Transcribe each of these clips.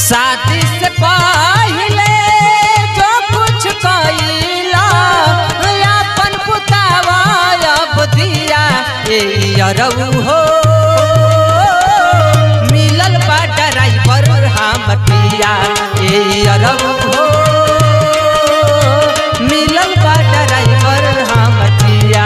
शादी से पहले जो कुछ कइला अपन पुतावा अब दिया अरऊ हो मिलल बा ड्राइवर हम पिया अरऊ हो मिलल बा ड्राइवर हम पिया।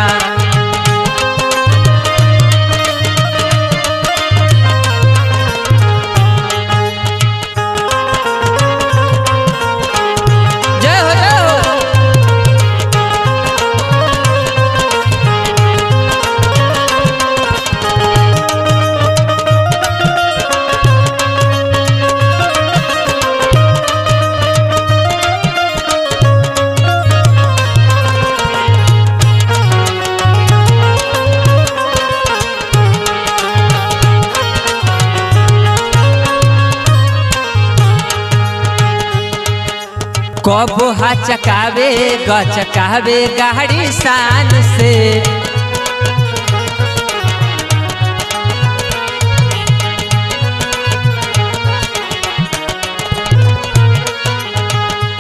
कबो हचकावे गचकावे गाड़ी शान से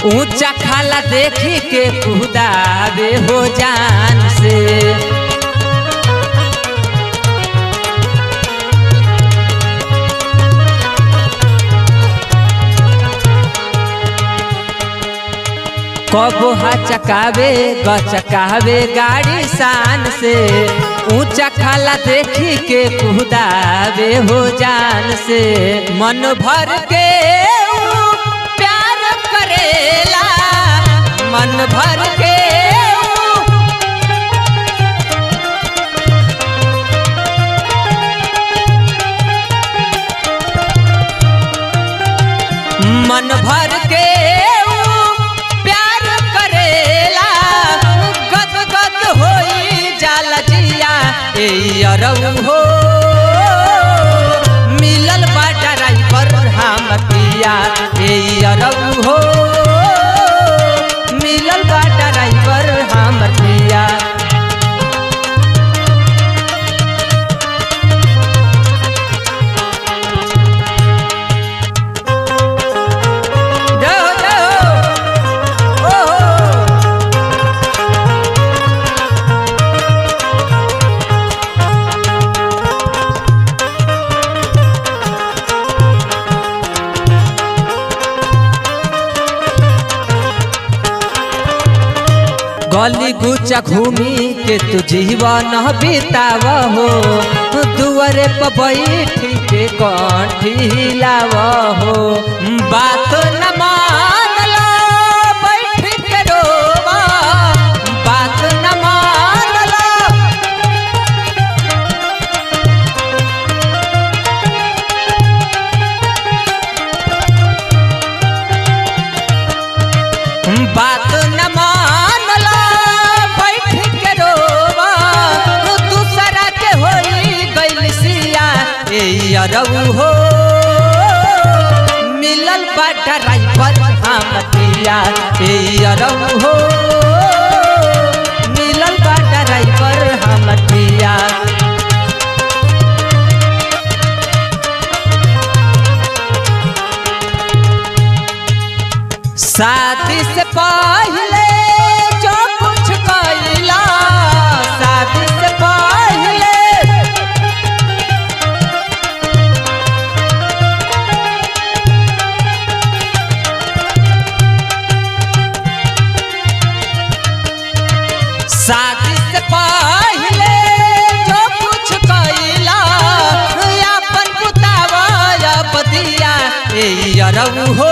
ऊंचा खाला देखी के कुदावे हो जान से। कबो हचकावे गचकावे गाड़ी शान से ऊंचा खाला देखी के कुदावे हो जान से। मन भर के प्यार करेला मन भर के मन भर के अरऊ हो मिलल बा ड्राइवर हम पिया अरऊ हो मिलल बा ड्राइवर हम पिया। गली गुचा घूमी के तू जीवन बिताव हो दुआरे पर बैठी के कंठी हिलाव हो। बात न मानला बैठ के रोवा बात न मानला बात न मानला अरऊ हो मिलल बा ड्राइवर हम पिया अरऊ हो मिलल बा ड्राइवर हम पिया। शादी से पहले जो कुछ कइला शादी से पहले शादी से पहले जो कुछ कइला अपन पुतावा अब दिया अरऊ हो